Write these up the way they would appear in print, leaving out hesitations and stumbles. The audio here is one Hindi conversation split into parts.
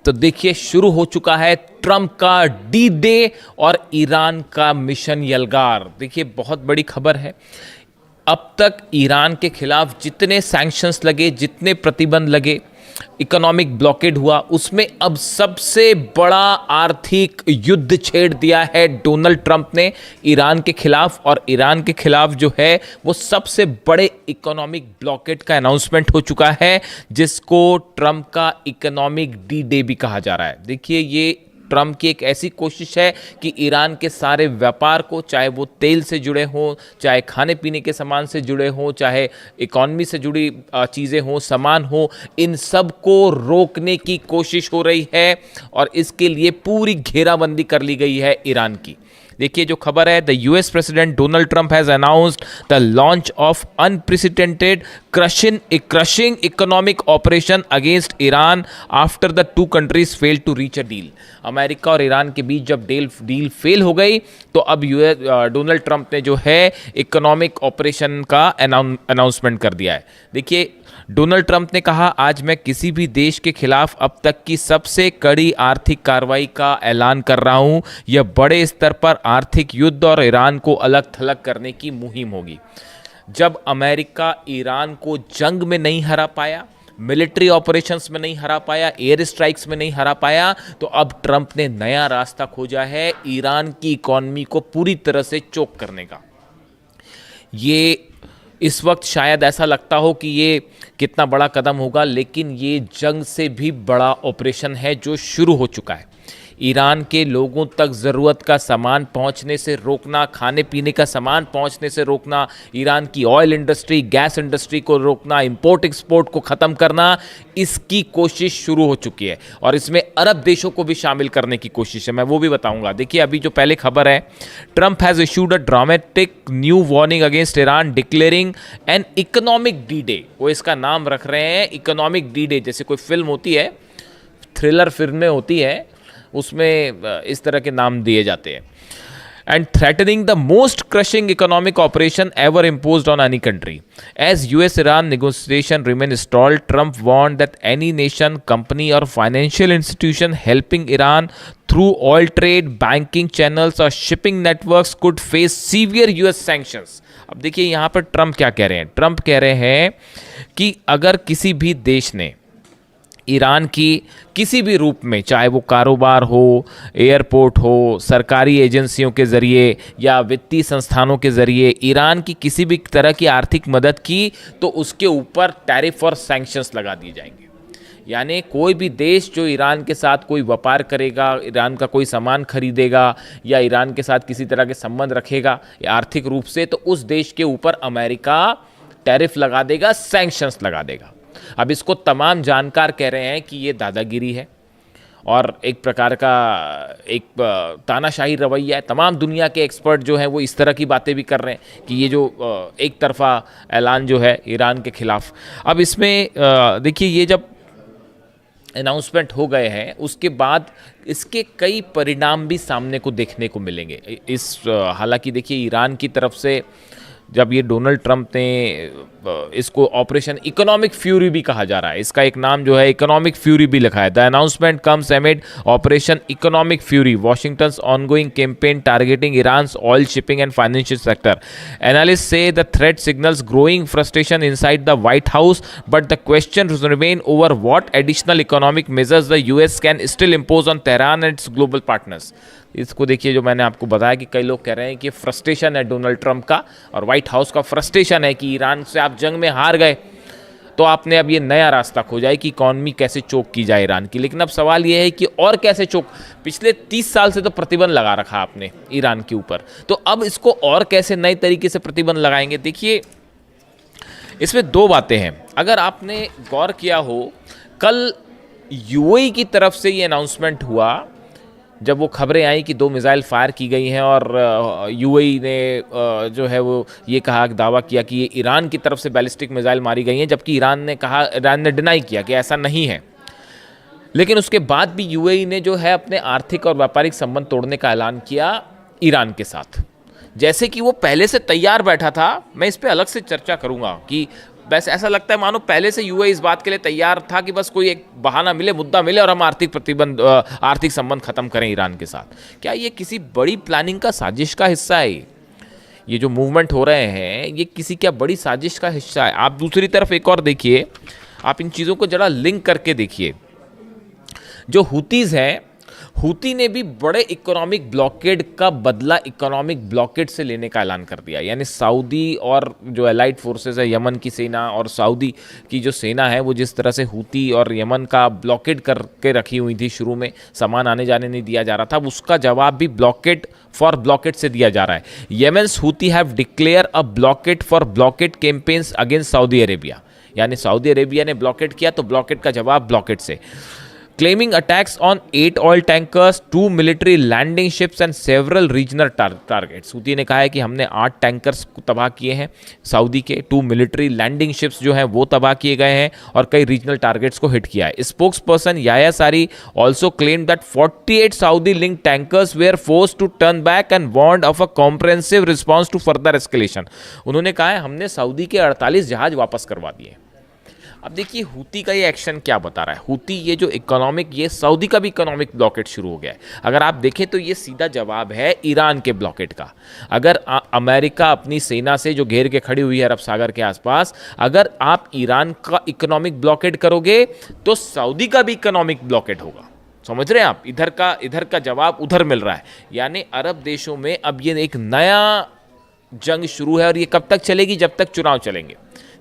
तो देखिए शुरू हो चुका है ट्रंप का डी डे और ईरान का मिशन यलगार। देखिए बहुत बड़ी खबर है। अब तक ईरान के खिलाफ जितने सैंक्शंस लगे, जितने प्रतिबंध लगे, इकोनॉमिक ब्लॉकेड हुआ, उसमें अब सबसे बड़ा आर्थिक युद्ध छेड़ दिया है डोनाल्ड ट्रंप ने ईरान के खिलाफ। और ईरान के खिलाफ जो है वो सबसे बड़े इकोनॉमिक ब्लॉकेड का अनाउंसमेंट हो चुका है, जिसको ट्रंप का इकोनॉमिक डी डे भी कहा जा रहा है। देखिए ये ट्रंप की एक ऐसी कोशिश है कि ईरान के सारे व्यापार को, चाहे वो तेल से जुड़े हों, चाहे खाने पीने के सामान से जुड़े हों, चाहे इकॉनमी से जुड़ी चीज़ें हों, सामान हो, इन सब को रोकने की कोशिश हो रही है और इसके लिए पूरी घेराबंदी कर ली गई है ईरान की। देखिए जो खबर है, the US president Donald Trump has announced the launch of unprecedented crushing economic operation against Iran after the two countries failed to reach a deal. America और ईरान के बीच जब डील फेल हो गई तो अब डोनाल्ड ट्रंप ने जो है इकोनॉमिक ऑपरेशन का अनाउंसमेंट कर दिया है। देखिए डोनाल्ड ट्रंप ने कहा, आज मैं किसी भी देश के खिलाफ अब तक की सबसे कड़ी आर्थिक कार्रवाई का ऐलान कर रहा हूं। यह बड़े स्तर पर आर्थिक युद्ध और ईरान को अलग थलग करने की मुहिम होगी। जब अमेरिका ईरान को जंग में नहीं हरा पाया, मिलिट्री ऑपरेशंस में नहीं हरा पाया, एयर स्ट्राइक्स में नहीं हरा पाया, तो अब ट्रंप ने नया रास्ता खोजा है ईरान की इकॉनमी को पूरी तरह से चोक करने का। ये इस वक्त शायद ऐसा लगता हो कि ये कितना बड़ा कदम होगा, लेकिन ये जंग से भी बड़ा ऑपरेशन है जो शुरू हो चुका है। ईरान के लोगों तक ज़रूरत का सामान पहुंचने से रोकना, खाने पीने का सामान पहुंचने से रोकना, ईरान की ऑयल इंडस्ट्री, गैस इंडस्ट्री को रोकना, इंपोर्ट एक्सपोर्ट को ख़त्म करना, इसकी कोशिश शुरू हो चुकी है और इसमें अरब देशों को भी शामिल करने की कोशिश है। मैं वो भी बताऊंगा। देखिए अभी जो पहले खबर है, Trump has issued a dramatic new warning against Iran declaring an economic D day. वो इसका नाम रख रहे हैं इकोनॉमिक डी डे। जैसे कोई फिल्म होती है, थ्रिलर फिल्में होती है, उसमें इस तरह के नाम दिए जाते हैं। And threatening the most crushing economic operation ever imposed on any country as US Iran negotiation remain stalled. Trump warned that any nation, company और financial institution helping Iran through oil trade, banking channels और shipping networks could face severe US sanctions. अब देखिए यहाँ पर ट्रंप क्या कह रहे हैं। ट्रंप कह रहे हैं कि अगर किसी भी देश ने ईरान की किसी भी रूप में, चाहे वो कारोबार हो, एयरपोर्ट हो, सरकारी एजेंसियों के ज़रिए या वित्तीय संस्थानों के ज़रिए ईरान की किसी भी तरह की आर्थिक मदद की, तो उसके ऊपर टैरिफ और सैंक्शंस लगा दिए जाएंगे। यानी कोई भी देश जो ईरान के साथ कोई व्यापार करेगा, ईरान का कोई सामान खरीदेगा या ईरान के साथ किसी तरह के संबंध रखेगा आर्थिक रूप से, तो उस देश के ऊपर अमेरिका टैरिफ लगा देगा, सैंक्शंस लगा देगा। अब इसको तमाम जानकार कह रहे हैं कि ये दादागिरी है और एक प्रकार का एक तानाशाही रवैया है। तमाम दुनिया के एक्सपर्ट जो हैं वो इस तरह की बातें भी कर रहे हैं कि ये जो एक तरफा ऐलान जो है ईरान के खिलाफ। अब इसमें देखिए ये जब अनाउंसमेंट हो गए हैं, उसके बाद इसके कई परिणाम भी सामने को देखने को मिलेंगे। हालांकि देखिए ईरान की तरफ से जब ये डोनाल्ड ट्रंप ने इसको ऑपरेशन इकोनॉमिक फ्यूरी भी कहा जा रहा है, इसका एक नाम जो है इकोनॉमिक फ्यूरी भी लिखा है। The announcement comes amid operation economic fury, Washington's ongoing campaign targeting Iran's oil shipping and financial sector. Analyst say the threat signals growing frustration inside the White House, but the question remain over what additional economic measures the US can still impose on Tehran and its global partners. इसको देखिए, जो मैंने आपको बताया कि कई लोग कह रहे हैं कि फ्रस्ट्रेशन है डोनाल्ड ट्रंप का और व्हाइट हाउस का फ्रस्ट्रेशन है कि ईरान से आप जंग में हार गए तो आपने अब ये नया रास्ता खोजा है कि इकॉनमी कैसे चोक की जाए ईरान की। लेकिन अब सवाल ये है कि और कैसे चोक, पिछले 30 साल से तो प्रतिबंध लगा रखा आपने ईरान के ऊपर, तो अब इसको और कैसे नए तरीके से प्रतिबंध लगाएंगे। देखिए इसमें दो बातें हैं। अगर आपने गौर किया हो, कल यूएई की तरफ से ये अनाउंसमेंट हुआ जब वो खबरें आई कि 2 मिसाइल फायर की गई हैं और यूएई ने जो है वो ये कहा, दावा किया कि ये ईरान की तरफ से बैलिस्टिक मिसाइल मारी गई हैं, जबकि ईरान ने डिनाई किया कि ऐसा नहीं है। लेकिन उसके बाद भी यूएई ने जो है अपने आर्थिक और व्यापारिक संबंध तोड़ने का ऐलान किया ईरान के साथ, जैसे कि वो पहले से तैयार बैठा था। मैं इस पर अलग से चर्चा करूँगा कि बस ऐसा लगता है मानो पहले से यूएई इस बात के लिए तैयार था कि बस कोई एक बहाना मिले, मुद्दा मिले और हम आर्थिक संबंध खत्म करें ईरान के साथ। क्या ये किसी बड़ी प्लानिंग का, साजिश का हिस्सा है? ये जो मूवमेंट हो रहे हैं ये किसी क्या बड़ी साजिश का हिस्सा है? आप दूसरी तरफ एक और देखिए, आप इन चीज़ों को जरा लिंक करके देखिए। जो हुतीज़ हैं, हुती ने भी बड़े इकोनॉमिक ब्लॉकेड का बदला इकोनॉमिक ब्लॉकेड से लेने का ऐलान कर दिया। यानी सऊदी और जो एलाइड फोर्सेस है, यमन की सेना और सऊदी की जो सेना है, वो जिस तरह से हुती और यमन का ब्लॉकेड करके रखी हुई थी, शुरू में सामान आने जाने नहीं दिया जा रहा था, उसका जवाब भी ब्लॉकेड फॉर ब्लॉकेड से दिया जा रहा है। येमेन्स हुती have declare a blockade for blockade campaigns against Saudi Arabia. यानी सऊदी अरेबिया ने ब्लॉकेड किया तो ब्लॉकेड का जवाब ब्लॉकेड से। Claiming attacks on 8 oil tankers, 2 military landing ships and several regional targets। Houthi ने कहा है कि हमने 8 टैंकर्स तबाह किए हैं सऊदी के, 2 मिलिट्री लैंडिंग शिप्स जो हैं वो तबाह किए गए हैं और कई रीजनल टारगेट्स को हिट किया है। Spokes person Yahya Saree also claim that 48 Saudi link tankers were force to turn back and warned of a comprehensive response to further escalation. उन्होंने कहा है हमने सऊदी के 48 जहाज वापस करवा दिए। अब देखिए हुती का ये एक्शन क्या बता रहा है। हुती ये जो इकोनॉमिक, ये सऊदी का भी इकोनॉमिक ब्लॉकेट शुरू हो गया है। अगर आप देखें तो ये सीधा जवाब है ईरान के ब्लॉकेट का। अगर अमेरिका अपनी सेना से जो घेर के खड़ी हुई है अरब सागर के आसपास, अगर आप ईरान का इकोनॉमिक ब्लॉकेट करोगे तो सऊदी का भी इकोनॉमिक ब्लॉकेट होगा। समझ रहे हैं आप? इधर का जवाब उधर मिल रहा है। यानी अरब देशों में अब ये एक नया जंग शुरू है और ये कब तक चलेगी? जब तक चुनाव चलेंगे।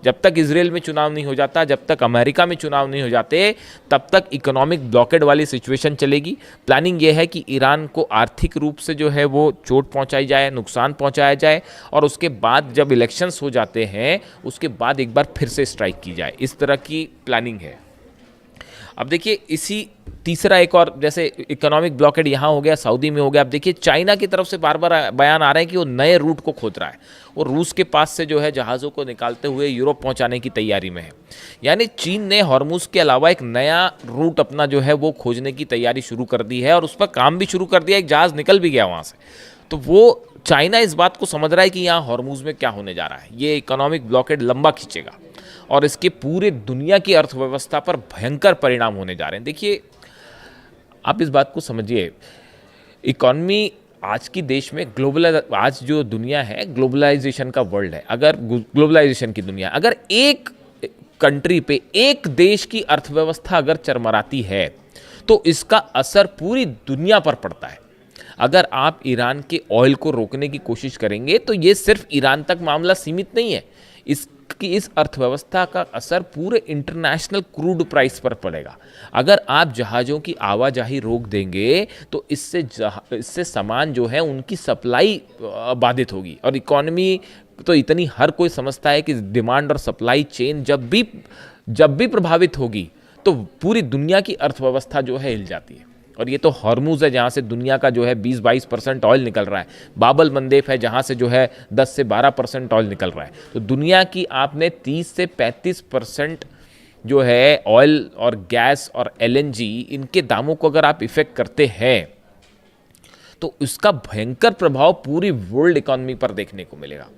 जब तक इजराइल में चुनाव नहीं हो जाता, जब तक अमेरिका में चुनाव नहीं हो जाते, तब तक इकोनॉमिक ब्लॉकेड वाली सिचुएशन चलेगी। प्लानिंग ये है कि ईरान को आर्थिक रूप से जो है वो चोट पहुंचाई जाए, नुकसान पहुंचाया जाए और उसके बाद जब इलेक्शंस हो जाते हैं उसके बाद एक बार फिर से स्ट्राइक की जाए। इस तरह की प्लानिंग है। अब देखिए इसी तीसरा एक और, जैसे इकोनॉमिक ब्लॉकेड यहाँ हो गया, सऊदी में हो गया। अब देखिए चाइना की तरफ से बार बार बयान आ रहे हैं कि वो नए रूट को खोज रहा है। वो रूस के पास से जो है जहाज़ों को निकालते हुए यूरोप पहुँचाने की तैयारी में है। यानी चीन ने हॉर्मुज़ के अलावा एक नया रूट अपना जो है वो खोजने की तैयारी शुरू कर दी है और उस पर काम भी शुरू कर दिया। एक जहाज़ निकल भी गया वहाँ से। तो वो चाइना इस बात को समझ रहा है कि यहाँ हॉर्मुज़ में क्या होने जा रहा है। ये इकोनॉमिक ब्लॉकेड लंबा खींचेगा और इसके पूरे दुनिया की अर्थव्यवस्था पर भयंकर परिणाम होने जा रहे हैं। देखिए आप इस बात को समझिए, इकॉनमी आज की देश में आज जो दुनिया है ग्लोबलाइजेशन का वर्ल्ड है। अगर ग्लोबलाइजेशन की दुनिया, अगर एक कंट्री पे, एक देश की अर्थव्यवस्था अगर चरमराती है तो इसका असर पूरी दुनिया पर पड़ता है। अगर आप ईरान के ऑयल को रोकने की कोशिश करेंगे तो ये सिर्फ ईरान तक मामला सीमित नहीं है। इस अर्थव्यवस्था का असर पूरे इंटरनेशनल क्रूड प्राइस पर पड़ेगा। अगर आप जहाज़ों की आवाजाही रोक देंगे तो इससे सामान जो है उनकी सप्लाई बाधित होगी। और इकॉनमी तो इतनी, हर कोई समझता है कि डिमांड और सप्लाई चेन जब भी प्रभावित होगी तो पूरी दुनिया की अर्थव्यवस्था जो है हिल जाती है। और ये तो हॉर्मुज़ है जहाँ से दुनिया का जो है 20-22% ऑयल निकल रहा है। बाबल मंदेब है जहाँ से जो है 10 से 12% ऑयल निकल रहा है। तो दुनिया की आपने 30 से 35% जो है ऑयल और गैस और एलएनजी, इनके दामों को अगर आप इफेक्ट करते हैं तो इसका भयंकर प्रभाव पूरी वर्ल्ड इकॉनमी पर देखने को मिलेगा।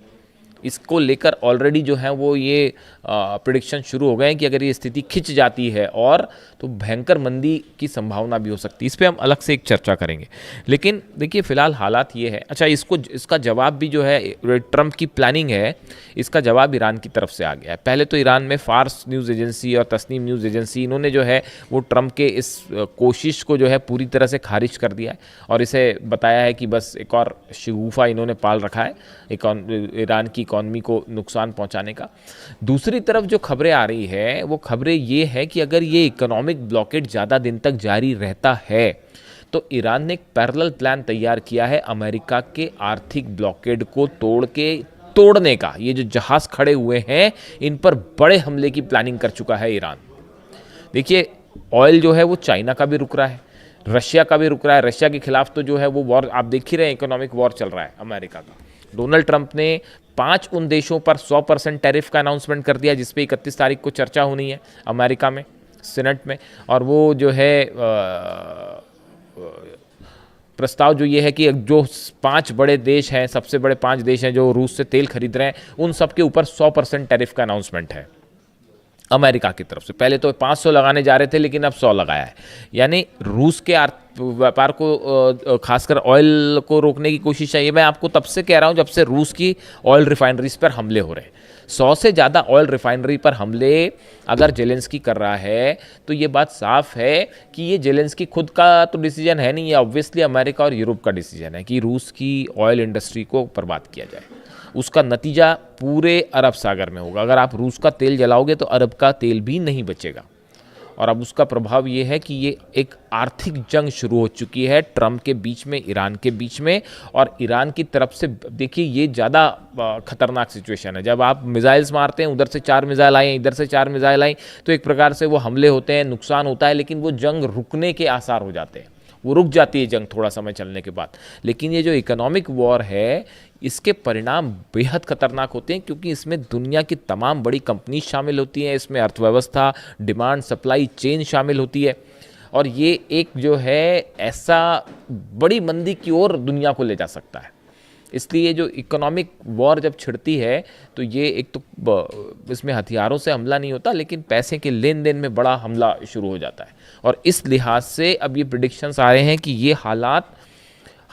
इसको लेकर ऑलरेडी जो है वो ये प्रेडिक्शन शुरू हो गए हैं कि अगर ये स्थिति खिंच जाती है और तो भयंकर मंदी की संभावना भी हो सकती है। इस पे हम अलग से एक चर्चा करेंगे। लेकिन देखिए फ़िलहाल हालात ये है। अच्छा, इसका जवाब भी जो है ट्रंप की प्लानिंग है, इसका जवाब ईरान की तरफ से आ गया है। पहले तो ईरान में फार्स न्यूज़ एजेंसी और तस्नीम न्यूज़ एजेंसी, इन्होंने जो है वो ट्रंप के इस कोशिश को जो है पूरी तरह से खारिज कर दिया है और इसे बताया है कि बस एक और शगुफा इन्होंने पाल रखा है ईरान की इकॉनमी को नुकसान पहुंचाने का। दूसरी तरफ जो खबरें आ रही है वो खबरें ये है कि अगर ये इकोनॉमिक ब्लॉकेट ज़्यादा दिन तक जारी रहता है तो ईरान ने एक पैरेलल प्लान तैयार किया है अमेरिका के आर्थिक ब्लॉकेड को तोड़ने का। ये जो जहाज़ खड़े हुए हैं इन पर बड़े हमले की प्लानिंग कर चुका है ईरान। देखिए ऑयल जो है वो चाइना का भी रुक रहा है, रशिया का भी रुक रहा है। रशिया के खिलाफ तो जो है वो वॉर आप देख ही रहे हैं, इकोनॉमिक वॉर चल रहा है अमेरिका का। डोनाल्ड ट्रंप ने 5 उन देशों पर 100% टैरिफ का अनाउंसमेंट कर दिया जिस पे 31 तारीख को चर्चा होनी है अमेरिका में, सीनेट में। और वो जो है प्रस्ताव जो ये है कि जो 5 बड़े देश हैं, सबसे बड़े 5 देश हैं जो रूस से तेल खरीद रहे हैं, उन सब के ऊपर 100% टैरिफ का अनाउंसमेंट है। अमेरिका की तरफ से। पहले तो 500 लगाने जा रहे थे लेकिन अब 100 लगाया है। यानी रूस के व्यापार को, खासकर ऑयल को रोकने की कोशिश है। ये मैं आपको तब से कह रहा हूँ जब से रूस की ऑयल रिफाइनरीज पर हमले हो रहे हैं। 100 से ज़्यादा ऑयल रिफाइनरी पर हमले अगर जेलेंस्की कर रहा है तो ये बात साफ है कि ये जेलेंस्की खुद का तो डिसीजन है नहीं, ये ऑब्वियसली अमेरिका और यूरोप का डिसीजन है कि रूस की ऑयल इंडस्ट्री को बर्बाद किया जाए। उसका नतीजा पूरे अरब सागर में होगा। अगर आप रूस का तेल जलाओगे तो अरब का तेल भी नहीं बचेगा। और अब उसका प्रभाव ये है कि ये एक आर्थिक जंग शुरू हो चुकी है ट्रंप के बीच में, ईरान के बीच में। और ईरान की तरफ से देखिए ये ज़्यादा खतरनाक सिचुएशन है। जब आप मिसाइल्स मारते हैं, उधर से 4 मिसाइल आए, इधर से 4 मिसाइल आई, तो एक प्रकार से वो हमले होते हैं, नुकसान होता है, लेकिन वो जंग रुकने के आसार हो जाते हैं। वो रुक जाती है जंग थोड़ा समय चलने के बाद। लेकिन ये जो इकोनॉमिक वॉर है, इसके परिणाम बेहद खतरनाक होते हैं, क्योंकि इसमें दुनिया की तमाम बड़ी कंपनीज शामिल होती हैं, इसमें अर्थव्यवस्था, डिमांड सप्लाई चेन शामिल होती है। और ये एक जो है ऐसा बड़ी मंदी की ओर दुनिया को ले जा सकता है। इसलिए जो इकोनॉमिक वॉर जब छिड़ती है तो ये एक तो इसमें हथियारों से हमला नहीं होता, लेकिन पैसे के लेन देन में बड़ा हमला शुरू हो जाता है। और इस लिहाज से अब ये प्रेडिक्शंस आ रहे हैं कि ये हालात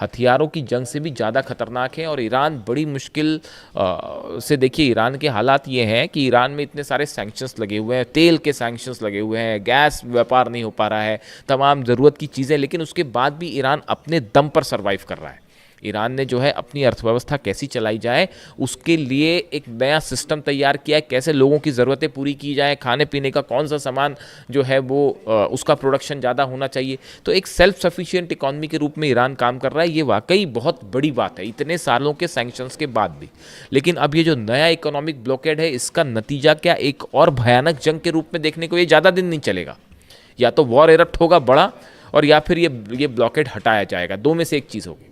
हथियारों की जंग से भी ज़्यादा खतरनाक हैं। और ईरान बड़ी मुश्किल से, देखिए ईरान के हालात ये हैं कि ईरान में इतने सारे सैंक्शंस लगे हुए हैं, तेल के सैंक्शंस लगे हुए हैं, गैस व्यापार नहीं हो पा रहा है, तमाम ज़रूरत की चीज़ें, लेकिन उसके बाद भी ईरान अपने दम पर सर्वाइव कर रहा है। ईरान ने जो है अपनी अर्थव्यवस्था कैसी चलाई जाए उसके लिए एक नया सिस्टम तैयार किया है, कैसे लोगों की ज़रूरतें पूरी की जाए, खाने पीने का कौन सा सामान जो है वो उसका प्रोडक्शन ज़्यादा होना चाहिए। तो एक सेल्फ सफिशिएंट इकॉनमी के रूप में ईरान काम कर रहा है। ये वाकई बहुत बड़ी बात है इतने सालों के सैंक्शंस के बाद भी। लेकिन अब ये जो नया इकोनॉमिक ब्लॉकेड है, इसका नतीजा क्या एक और भयानक जंग के रूप में देखने को ये ज़्यादा दिन नहीं चलेगा। या तो वॉर इरप्ट होगा बड़ा, और या फिर ये ब्लॉकेड हटाया जाएगा। दो में से एक चीज़ होगी।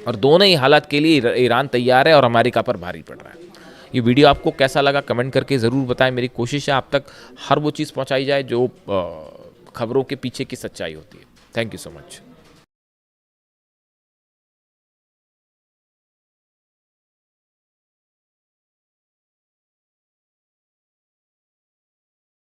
और दोनों ही हालात के लिए ईरान तैयार है और अमेरिका पर भारी पड़ रहा है। ये वीडियो आपको कैसा लगा कमेंट करके ज़रूर बताएं। मेरी कोशिश है आप तक हर वो चीज़ पहुंचाई जाए जो खबरों के पीछे की सच्चाई होती है। Thank you so much.